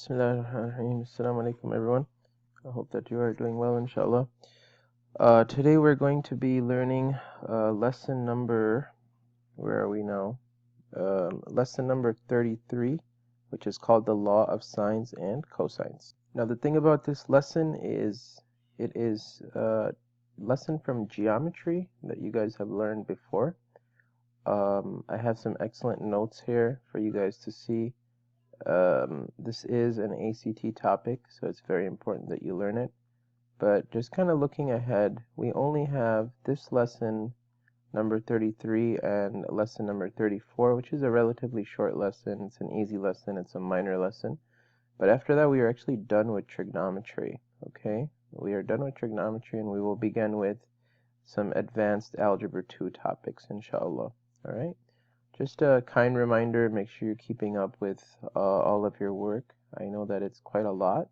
Bismillahirrahmanirrahim. Assalamu alaikum, everyone. I hope that you are doing well, inshallah. Today we're going to be learning lesson number, where are we now? Lesson number 33, which is called the law of sines and cosines. Now, the thing about this lesson is it is a lesson from geometry that you guys have learned before. I have some excellent notes here for you guys to see. This is an ACT topic, so it's very important that you learn it. But just kind of looking ahead, we only have this lesson number 33 and lesson number 34, which is a relatively short lesson. It's an easy lesson. It's a minor lesson. But after that, we are actually done with trigonometry. Okay? We are done with trigonometry, and we will begin with some advanced algebra 2 topics, inshallah. All right? Just a kind reminder, make sure you're keeping up with all of your work. I know that it's quite a lot.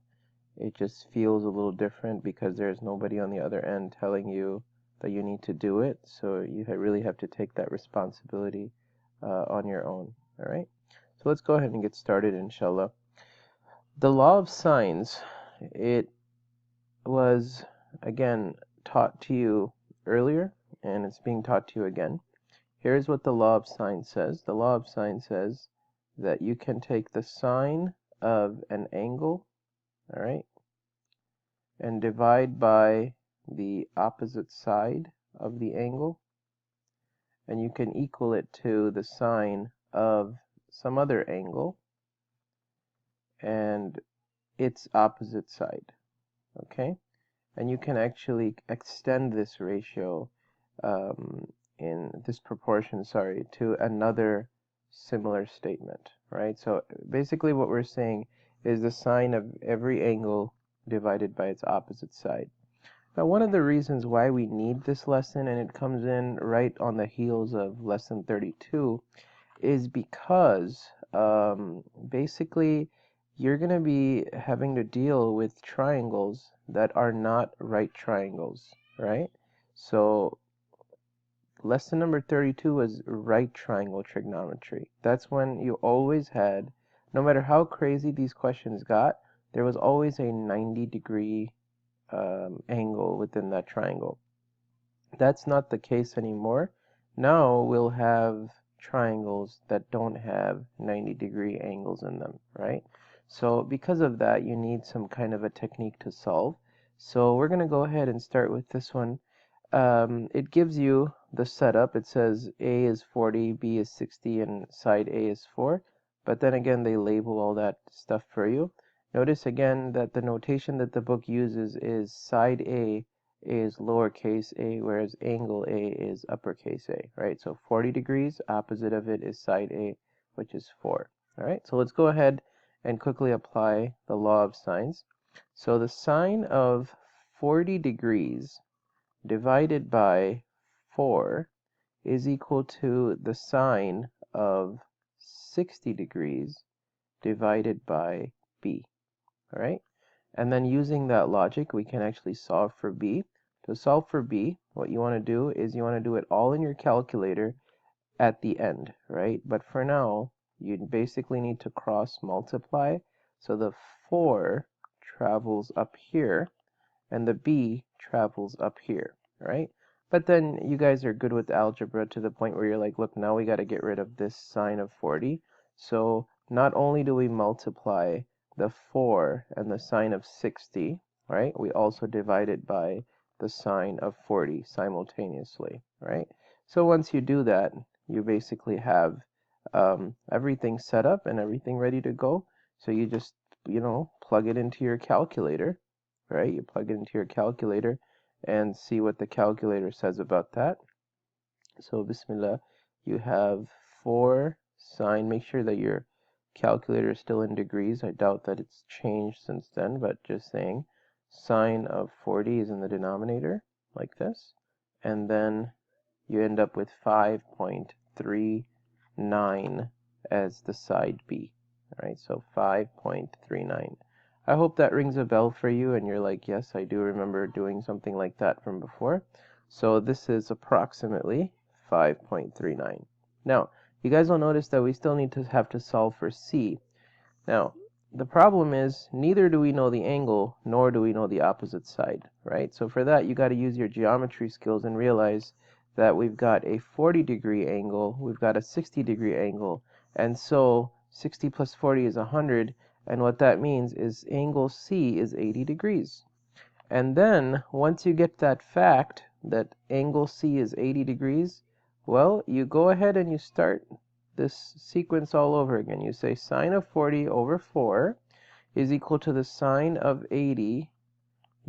It just feels a little different because there's nobody on the other end telling you that you need to do it. So you really have to take that responsibility on your own. All right? So let's go ahead and get started, inshallah. The law of sines, it was, again, taught to you earlier, and it's being taught to you again. Here's what the law of sine says. The law of sine says that you can take the sine of an angle, all right, and divide by the opposite side of the angle, and you can equal it to the sine of some other angle and its opposite side, okay? And you can actually extend this ratio in this proportion, to another similar statement, right? So basically what we're saying is the sine of every angle divided by its opposite side. Now, one of the reasons why we need this lesson, and it comes in right on the heels of lesson 32, is because basically you're going to be having to deal with triangles that are not right triangles, right? So lesson number 32 was right triangle trigonometry. That's when you always had, no matter how crazy these questions got, there was always a 90-degree angle within that triangle. That's not the case anymore. Now we'll have triangles that don't have 90-degree angles in them, right? So because of that, you need some kind of a technique to solve. So we're going to go ahead and start with this one. It gives you the setup. It says A is 40, B is 60, and side A is 4. But then again, they label all that stuff for you. Notice again that the notation that the book uses is side A is lowercase a, whereas angle A is uppercase A, right? So 40 degrees, opposite of it is side A, which is 4. All right, so let's go ahead and quickly apply the law of sines. So the sine of 40 degrees divided by 4 is equal to the sine of 60 degrees divided by b. All right? And then using that logic, we can actually solve for b. To solve for b, what you want to do is you want to do it all in your calculator at the end, right? But for now, you basically need to cross multiply. So the 4 travels up here, and the b travels up here, right? But then you guys are good with algebra to the point where you're like, look, now we got to get rid of this sine of 40. So not only do we multiply the 4 and the sine of 60, right? We also divide it by the sine of 40 simultaneously, right? So once you do that, you basically have everything set up and everything ready to go. So you just, plug it into your calculator, right? You plug it into your calculator and see what the calculator says about that. So Bismillah, you have 4 sine. Make sure that your calculator is still in degrees. I doubt that it's changed since then, but just saying. Sine of 40 is in the denominator, like this. And then you end up with 5.39 as the side B. All right, so 5.39. I hope that rings a bell for you and you're like, yes, I do remember doing something like that from before. So this is approximately 5.39. Now, you guys will notice that we still need to have to solve for C. Now, the problem is neither do we know the angle nor do we know the opposite side, right? So for that you got to use your geometry skills and realize that we've got a 40-degree angle, we've got a 60-degree angle, and so 60 plus 40 is 100, and what that means is angle C is 80 degrees. And then once you get that fact that angle C is 80 degrees, well, you go ahead and you start this sequence all over again. You say sine of 40 over 4 is equal to the sine of 80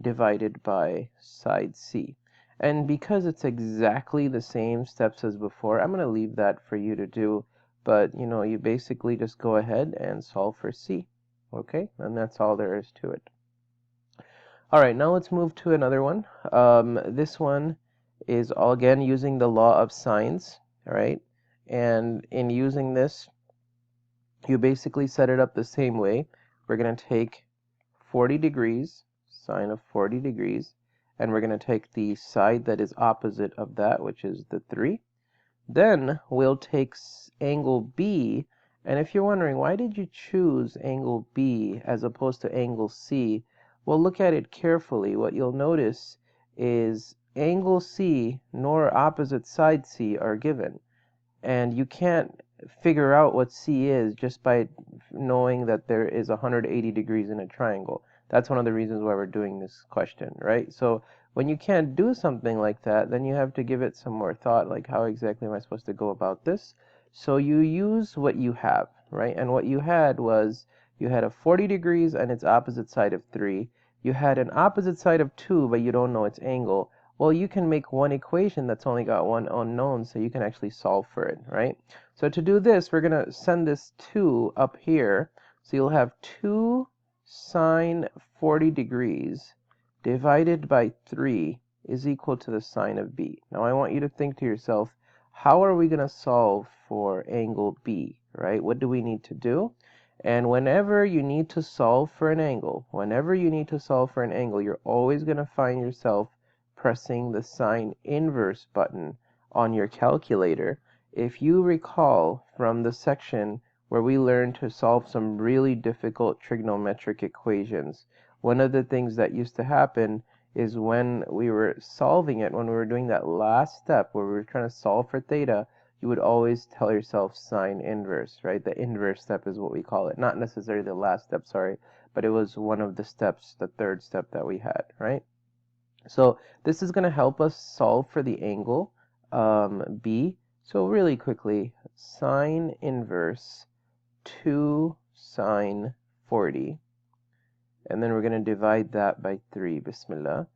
divided by side C. And because it's exactly the same steps as before, I'm going to leave that for you to do. But, you know, you basically just go ahead and solve for C. Okay? And that's all there is to it. All right, now let's move to another one. This one is all again using the law of sines, all right? And in using this, you basically set it up the same way. We're going to take 40 degrees, sine of 40 degrees, and we're going to take the side that is opposite of that, which is the 3. Then we'll take angle B, and if you're wondering, why did you choose angle B as opposed to angle C? Well, look at it carefully. What you'll notice is angle C nor opposite side C are given. And you can't figure out what C is just by knowing that there is 180 degrees in a triangle. That's one of the reasons why we're doing this question, right? So when you can't do something like that, then you have to give it some more thought, like how exactly am I supposed to go about this? So you use what you have, right? And what you had was you had a 40 degrees and its opposite side of 3. You had an opposite side of 2, but you don't know its angle. Well, you can make one equation that's only got one unknown, so you can actually solve for it, right? So to do this, we're going to send this 2 up here. So you'll have 2 sine 40 degrees divided by 3 is equal to the sine of B. Now I want you to think to yourself, how are we going to solve for angle B, right? What do we need to do? And whenever you need to solve for an angle, you're always going to find yourself pressing the sine inverse button on your calculator. If you recall from the section where we learned to solve some really difficult trigonometric equations, one of the things that used to happen is when we were solving it, when we were doing that last step where we were trying to solve for theta, you would always tell yourself sine inverse, right? The inverse step is what we call it. Not necessarily the last step, sorry, but it was one of the steps, the third step that we had, right? So this is going to help us solve for the angle B. So really quickly, sine inverse 2 sine 40. And then we're going to divide that by 3, bismillah,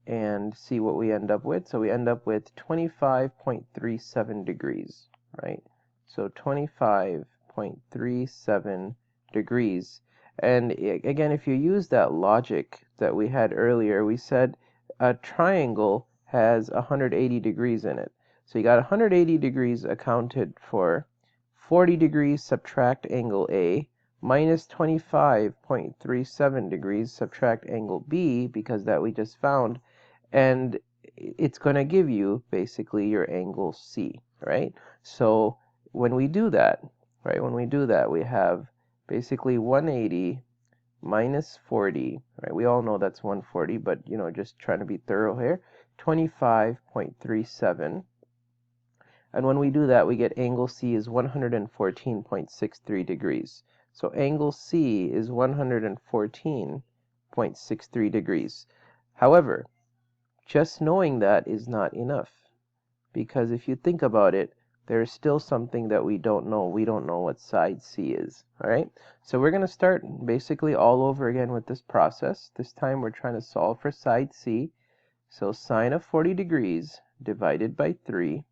and see what we end up with. So we end up with 25.37 degrees, right? So 25.37 degrees. And again, if you use that logic that we had earlier, we said a triangle has 180 degrees in it. So you got 180 degrees accounted for. 40 degrees subtract angle A, minus 25.37 degrees subtract angle B, because that we just found, and it's going to give you basically your angle C, right? So when we do that, we have basically 180 minus 40, right? We all know that's 140, but, you know, just trying to be thorough here, 25.37. And when we do that, we get angle C is 114.63 degrees. So angle C is 114.63 degrees. However, just knowing that is not enough, because if you think about it, there is still something that we don't know. We don't know what side C is, all right? So we're going to start basically all over again with this process. This time we're trying to solve for side C. So sine of 40 degrees divided by 3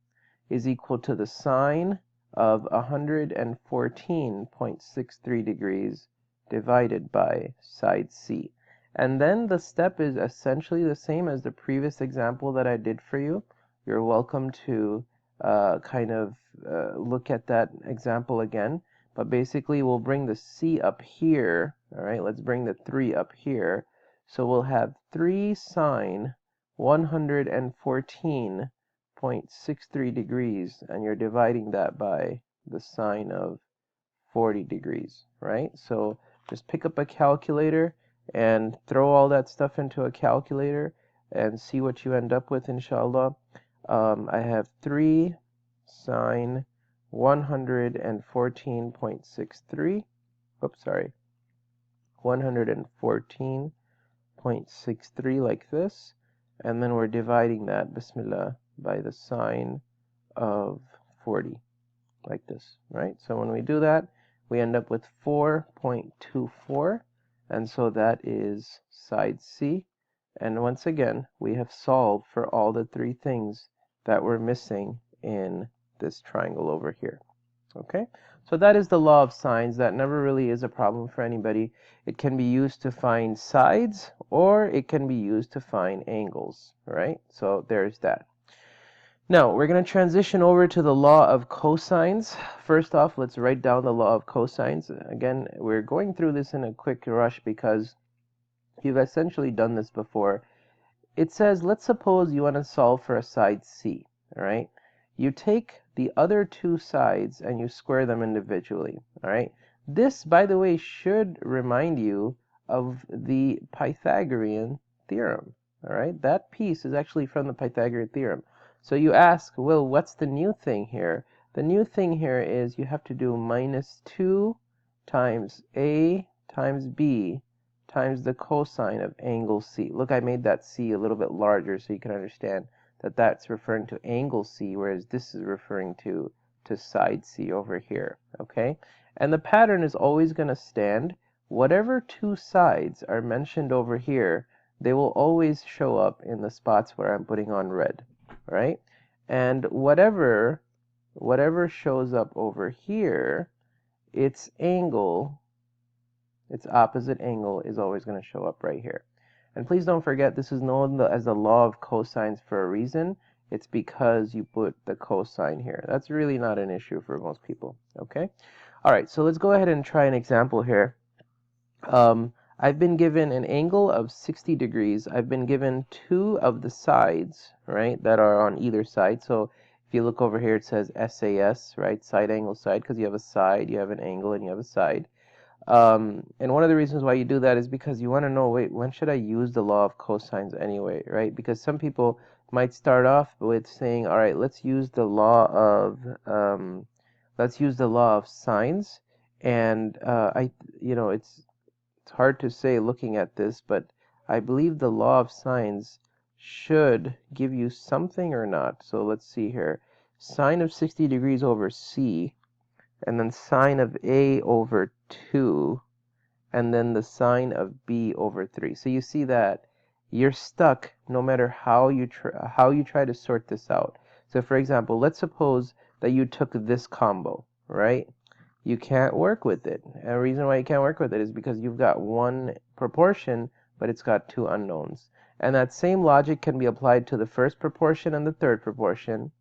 is equal to the sine of 114.63 degrees divided by side C. And then the step is essentially the same as the previous example that I did for you. You're welcome to look at that example again. But basically, we'll bring the C up here. All right, let's bring the 3 up here. So we'll have 3 sine 114.63 degrees, and you're dividing that by the sine of 40 degrees, right? So Just pick up a calculator and throw all that stuff into a calculator and see what you end up with, inshallah. I have 3 sine 114.63. Oops, sorry. 114.63 like this. And then we're dividing that, bismillah, by the sine of 40, like this, right? So when we do that, we end up with 4.24, and so that is side C. And once again, we have solved for all the 3 things that were missing in this triangle over here. Okay, so that is the law of sines. That never really is a problem for anybody. It can be used to find sides, or it can be used to find angles, right? So there's that. Now, we're going to transition over to the law of cosines. First off, let's write down the law of cosines. Again, we're going through this in a quick rush because you've essentially done this before. It says, let's suppose you want to solve for a side C, all right? You take the other 2 sides and you square them individually, all right? This, by the way, should remind you of the Pythagorean theorem, all right? That piece is actually from the Pythagorean theorem. So you ask, well, what's the new thing here? The new thing here is you have to do minus 2 times A times B times the cosine of angle C. Look, I made that C a little bit larger so you can understand that that's referring to angle C, whereas this is referring to side C over here, okay? And the pattern is always going to stand. Whatever 2 sides are mentioned over here, they will always show up in the spots where I'm putting on red, right? And whatever shows up over here, its angle, its opposite angle, is always going to show up right here. And please don't forget, this is known as the law of cosines for a reason. It's because you put the cosine here. That's really not an issue for most people, okay? All right, so let's go ahead and try an example here. I've been given an angle of 60 degrees. I've been given 2 of the sides, right, that are on either side. So if you look over here, it says SAS, right, side angle side, because you have a side, you have an angle, and you have a side. And one of the reasons why you do that is because you want to know, wait, when should I use the law of cosines anyway, right? Because some people might start off with saying, all right, let's use the law of sines, and it's hard to say looking at this, but I believe the law of sines should give you something or not. So let's see here, sine of 60 degrees over C, and then sine of A over 2, and then the sine of B over 3. So you see that you're stuck no matter how you try to sort this out. So for example, let's suppose that you took this combo, right? You can't work with it. And the reason why you can't work with it is because you've got one proportion, but it's got 2 unknowns. And that same logic can be applied to the first proportion and the third proportion,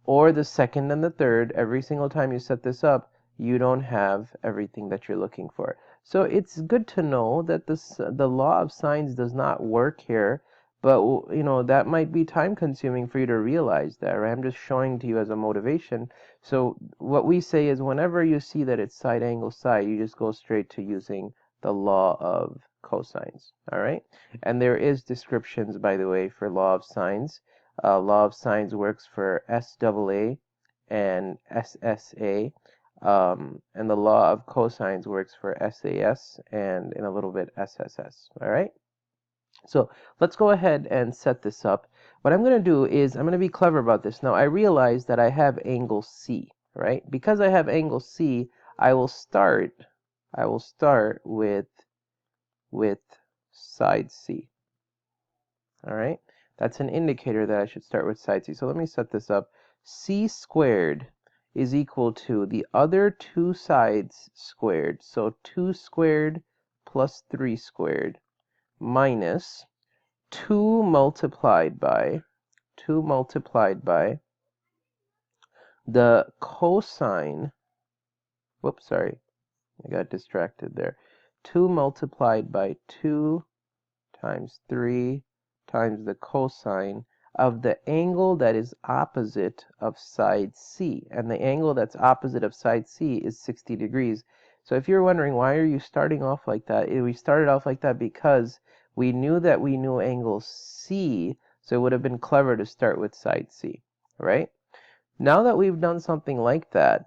or the second and the third. Every single time you set this up, you don't have everything that you're looking for. So it's good to know that the law of sines does not work here, but that might be time consuming for you to realize that, right? I'm just showing to you as a motivation. So what we say is whenever you see that it's side angle side, you just go straight to using the law of cosines, all right? And there is descriptions, by the way, for law of sines. Law of sines works for SAA and SSA, and the law of cosines works for SAS and in a little bit SSS, all right? So let's go ahead and set this up. What I'm going to do is I'm going to be clever about this. Now I realize that I have angle C, right? Because I have angle C, I will start with side C. All right? That's an indicator that I should start with side C. So let me set this up. C squared is equal to the other 2 sides squared. So 2 squared plus 3 squared minus 2 multiplied by the cosine, whoops, sorry, I got distracted there. 2 multiplied by 2 times 3 times the cosine of the angle that is opposite of side C. And the angle that's opposite of side C is 60 degrees. So if you're wondering why are you starting off like that, we started off like that because we knew that we knew angle C, so it would have been clever to start with side C, right? Now that we've done something like that,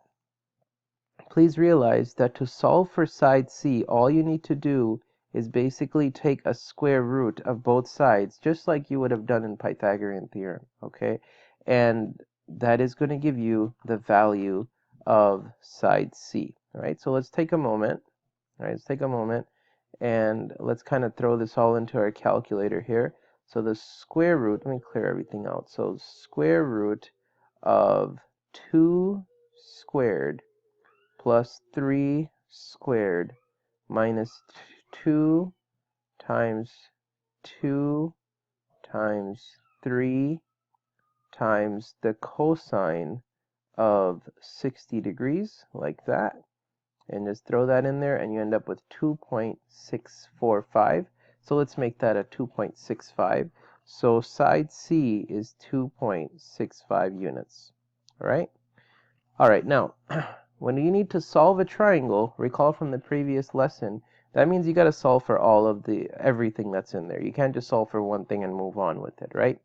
please realize that to solve for side C, all you need to do is basically take a square root of both sides, just like you would have done in Pythagorean theorem, okay? And that is going to give you the value of side C, all right? So let's take a moment, all right? Let's take a moment and let's kind of throw this all into our calculator here. So the square root, let me clear everything out. So square root of 2 squared plus 3 squared minus 2 times 2 times 3 times the cosine of 60 degrees, like that. And just throw that in there and you end up with 2.645. So let's make that a 2.65. So side C is 2.65 units. All right? All right, now, when you need to solve a triangle, recall from the previous lesson, that means you got to solve for all of everything that's in there. You can't just solve for one thing and move on with it, right?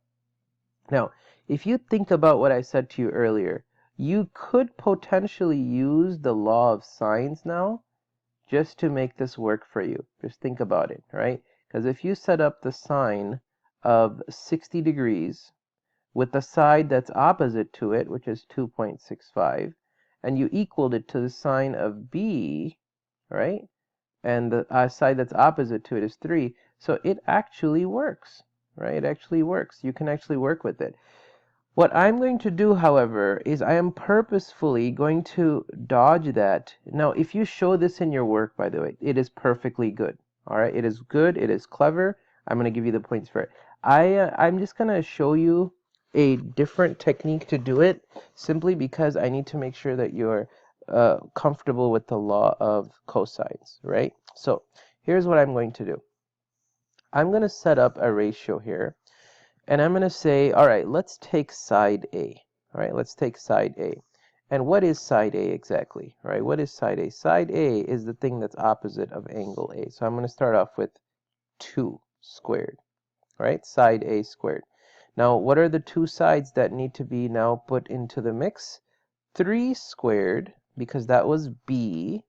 Now, if you think about what I said to you earlier, you could potentially use the law of sines now just to make this work for you. Just think about it, right? Because if you set up the sine of 60 degrees with the side that's opposite to it, which is 2.65, and you equaled it to the sine of B, right? And the side that's opposite to it is 3. So it actually works, right? It actually works. You can actually work with it. What I'm going to do, however, is I am purposefully going to dodge that. Now, if you show this in your work, by the way, it is perfectly good. All right, it is good. It is clever. I'm going to give you the points for it. I'm just going to show you a different technique to do it, simply because I need to make sure that you're comfortable with the law of cosines, right? So here's what I'm going to do. I'm going to set up a ratio here. And I'm going to say, all right, let's take side A. All right, let's take side A. And what is side A exactly? All right, what is side A? Side A is the thing that's opposite of angle A. So I'm going to start off with 2 squared. All right, side A squared. Now, what are the two sides that need to be now put into the mix? 3 squared, because that was B.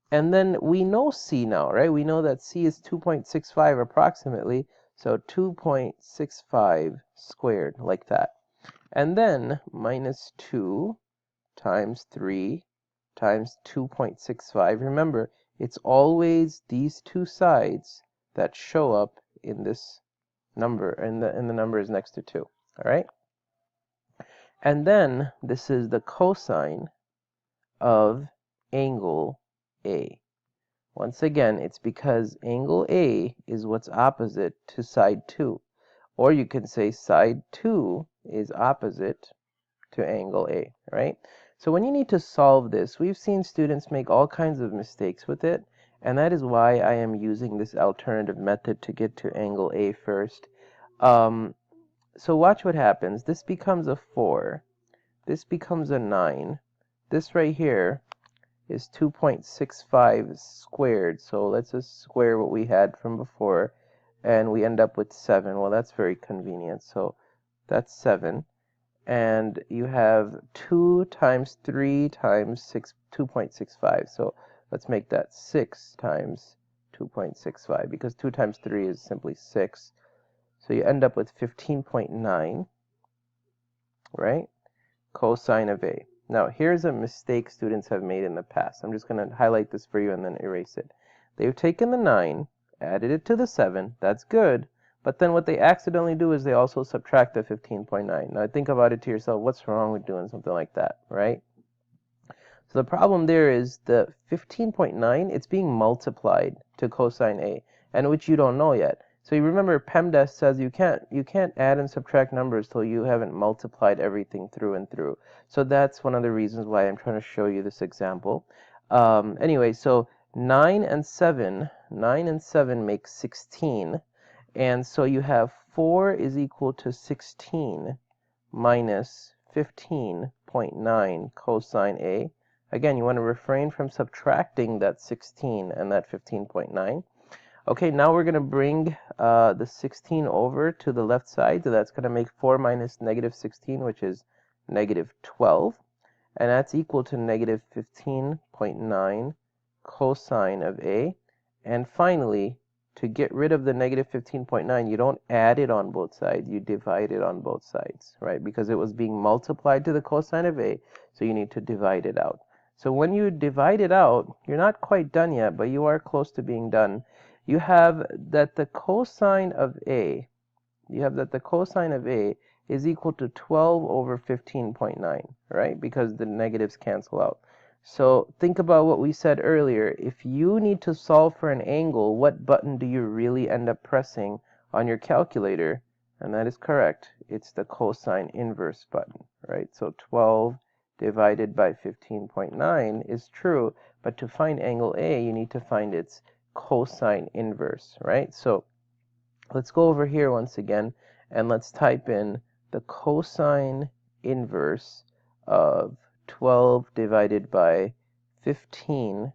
And then we know C now, right? We know that C is 2.65 approximately. So 2.65 squared, like that. And then minus 2 times 3 times 2.65. Remember, it's always these two sides that show up in this number, and the number is next to 2. All right? And then this is the cosine of angle A. Once again, it's because angle A is what's opposite to side 2. Or you can say side 2 is opposite to angle A, right? So when you need to solve this, we've seen students make all kinds of mistakes with it, and that is why I am using this alternative method to get to angle A first. So watch what happens. This becomes a 4. This becomes a 9. This right here is 2.65 squared. So let's just square what we had from before, and we end up with 7. Well, that's very convenient. So that's 7. And you have 2 times 3 times 6, 2.65. So let's make that 6 times 2.65, because 2 times 3 is simply 6. So you end up with 15.9, right? Cosine of A. Now, here's a mistake students have made in the past. I'm just going to highlight this for you and then erase it. They've taken the 9, added it to the 7. That's good. But then what they accidentally do is they also subtract the 15.9. Now, think about it to yourself. What's wrong with doing something like that, right? So the problem there is the 15.9, it's being multiplied to cosine A, and which you don't know yet. So you remember PEMDAS says you can't add and subtract numbers till you haven't multiplied everything through and through. So that's one of the reasons why I'm trying to show you this example. Anyway, so 9 and 7 make 16. And so you have 4 is equal to 16 minus 15.9 cosine A. Again, you want to refrain from subtracting that 16 and that 15.9. Okay, now we're going to bring the 16 over to the left side. So that's going to make 4 minus negative 16, which is negative 12. And that's equal to negative 15.9 cosine of A. And finally, to get rid of the negative 15.9, you don't add it on both sides, you divide it on both sides, right? Because it was being multiplied to the cosine of A, so you need to divide it out. So when you divide it out, you're not quite done yet, but you are close to being done. You have that the cosine of A, is equal to 12 over 15.9, right? Because the negatives cancel out. So think about what we said earlier. If you need to solve for an angle, what button do you really end up pressing on your calculator? And that is correct. It's the cosine inverse button, right? So 12 divided by 15.9 is true, but to find angle A, you need to find its cosine inverse, right? So let's go over here once again, and let's type in the cosine inverse of 12 divided by 15.9,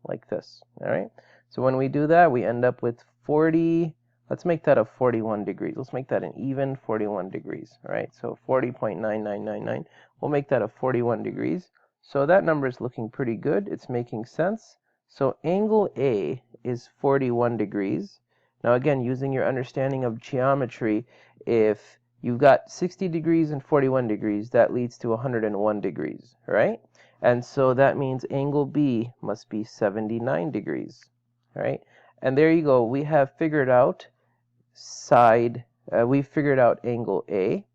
like this, all right? So when we do that, we end up with 40, let's make that a 41 degrees. Let's make that an even 41 degrees, all right? So 40.9999, we'll make that a 41 degrees. So that number is looking pretty good. It's making sense. So angle A is 41 degrees. Now again, using your understanding of geometry, if you've got 60 degrees and 41 degrees, that leads to 101 degrees, right? And so that means angle B must be 79 degrees, right? And there you go. We have figured out we figured out angle A,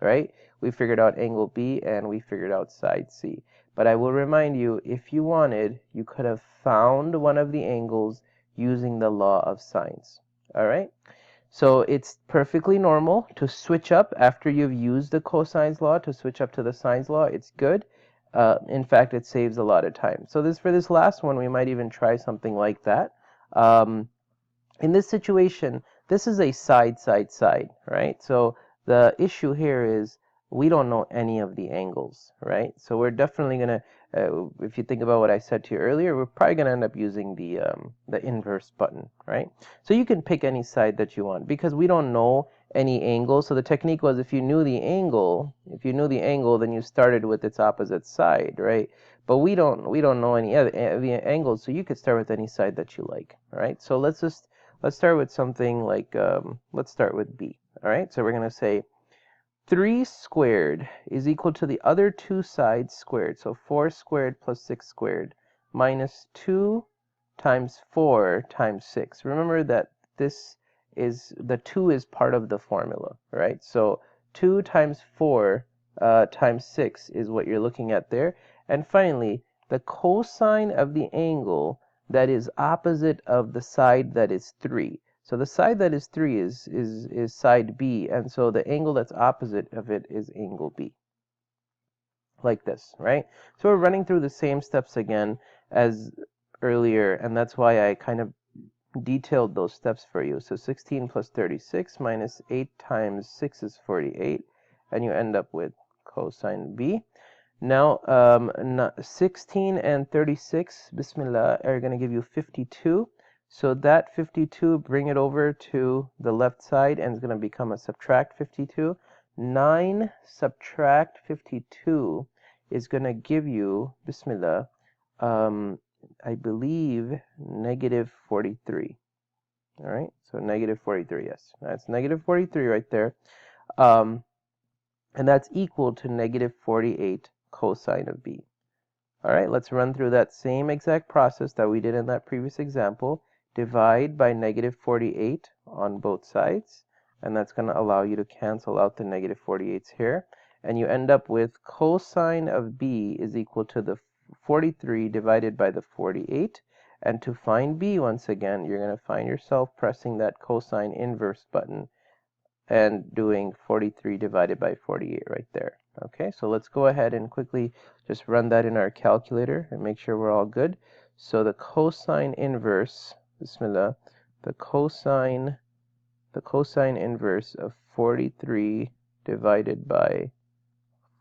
right? We figured out angle B, and we figured out side C. But I will remind you, if you wanted, you could have found one of the angles using the law of sines. All right? So it's perfectly normal to switch up after you've used the cosines law, to switch up to the sines law. It's good. In fact, it saves a lot of time. So for this last one, we might even try something like that. In this situation, this is a side, right? So the issue here is we don't know any of the angles, right? So we're definitely going to, if you think about what I said to you earlier, we're probably going to end up using the inverse button, right? So you can pick any side that you want because we don't know any angle. So the technique was if you knew the angle, then you started with its opposite side, right? But we don't know any other angles, so you could start with any side that you like, all right? So let's start with something like, let's start with B, all right? So we're going to say 3 squared is equal to the other two sides squared. So 4 squared plus 6 squared minus 2 times 4 times 6. Remember that the 2 is part of the formula, right? So 2 times 4 times 6 is what you're looking at there. And finally, the cosine of the angle that is opposite of the side that is 3. So the side that is 3 is side B, and so the angle that's opposite of it is angle B. Like this, right? So we're running through the same steps again as earlier, and that's why I kind of detailed those steps for you. So 16 plus 36 minus 8 times 6 is 48, and you end up with cosine B. Now, 16 and 36, bismillah, are going to give you 52. So that 52, bring it over to the left side, and it's going to become a subtract 52. 9 subtract 52 is going to give you, bismillah, I believe, negative 43. All right, so negative 43, yes. That's negative 43 right there. And that's equal to negative 48 cosine of B. All right, let's run through that same exact process that we did in that previous example. Divide by negative 48 on both sides, and that's going to allow you to cancel out the negative 48s here. And you end up with cosine of B is equal to the 43 divided by the 48. And to find B, once again, you're going to find yourself pressing that cosine inverse button and doing 43 divided by 48 right there. Okay, so let's go ahead and quickly just run that in our calculator and make sure we're all good. So the cosine inverse, bismillah, the cosine inverse of 43 divided by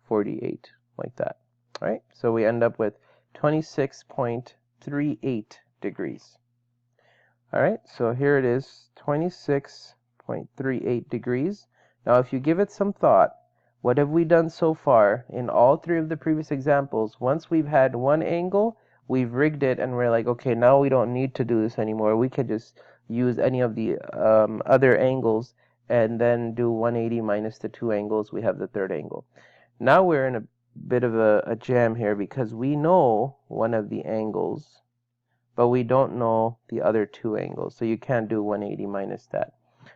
48, like that. All right, so we end up with 26.38 degrees. All right, so here it is, 26.38 degrees. Now, if you give it some thought, what have we done so far in all three of the previous examples? Once we've had one angle, we've rigged it, and we're like, okay, now we don't need to do this anymore. We could just use any of the other angles and then do 180 minus the two angles. We have the third angle. Now we're in a bit of a jam here because we know one of the angles, but we don't know the other two angles, so you can't do 180 minus that.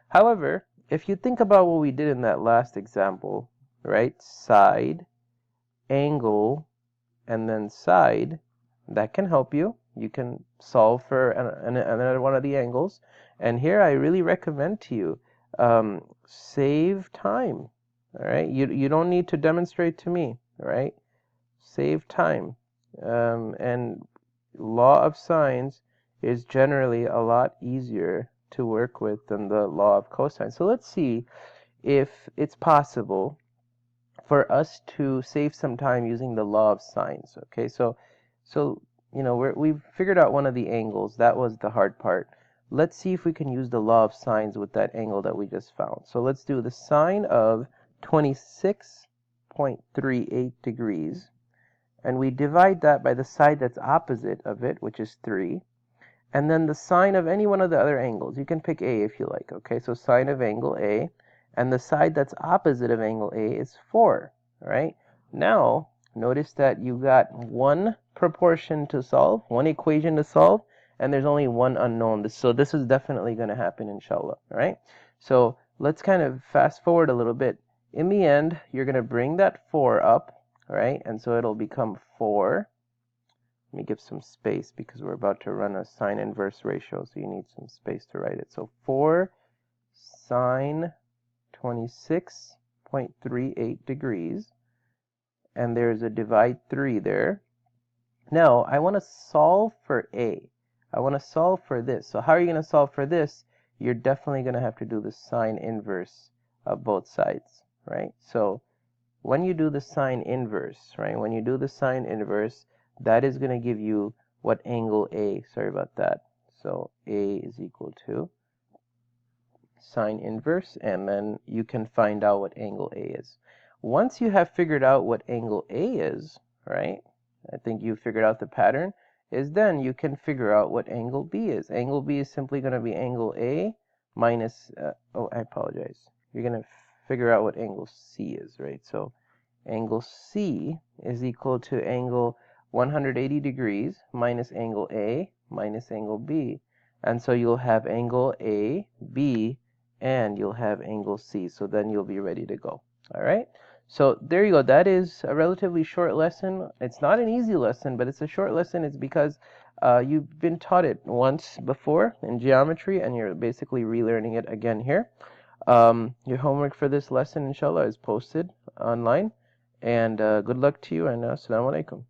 However, if you think about what we did in that last example, right, side, angle, and then side, that can help you. You can solve for another one of the angles. And here I really recommend to you, save time, all right? You don't need to demonstrate to me, all right? Save time. And law of sines is generally a lot easier to work with than the law of cosine. So let's see if it's possible for us to save some time using the law of sines. Okay, so you know, we've figured out one of the angles. That was the hard part. Let's see if we can use the law of sines with that angle that we just found. So let's do the sine of 26.38 degrees. And we divide that by the side that's opposite of it, which is 3. And then the sine of any one of the other angles. You can pick A if you like. Okay, so sine of angle A. And the side that's opposite of angle A is 4. All right? Now, notice that you got one proportion to solve, one equation to solve, and there's only one unknown. So this is definitely going to happen, inshallah. All right? So let's kind of fast forward a little bit. In the end, you're going to bring that 4 up. All right, and so it'll become 4. Let me give some space because we're about to run a sine inverse ratio, so you need some space to write it. So 4 sine 26.38 degrees, and there's a divide 3 there. Now, I want to solve for A. I want to solve for this. So how are you going to solve for this? You're definitely going to have to do the sine inverse of both sides, right? So when you do the sine inverse, right? When you do the sine inverse, that is going to give you what angle A, sorry about that. So A is equal to sine inverse, and then you can find out what angle A is. Once you have figured out what angle A is, right? I think you figured out the pattern, is then you can figure out what angle B is. Angle B is simply going to be angle A minus, oh, I apologize. You're going to figure out what angle C is, right? So angle C is equal to angle 180 degrees minus angle A minus angle B. And so you'll have angle A, B, and you'll have angle C. So then you'll be ready to go. All right? So there you go. That is a relatively short lesson. It's not an easy lesson, but it's a short lesson. It's because you've been taught it once before in geometry, and you're basically relearning it again here. Your homework for this lesson, inshallah, is posted online. And good luck to you, and assalamu alaikum.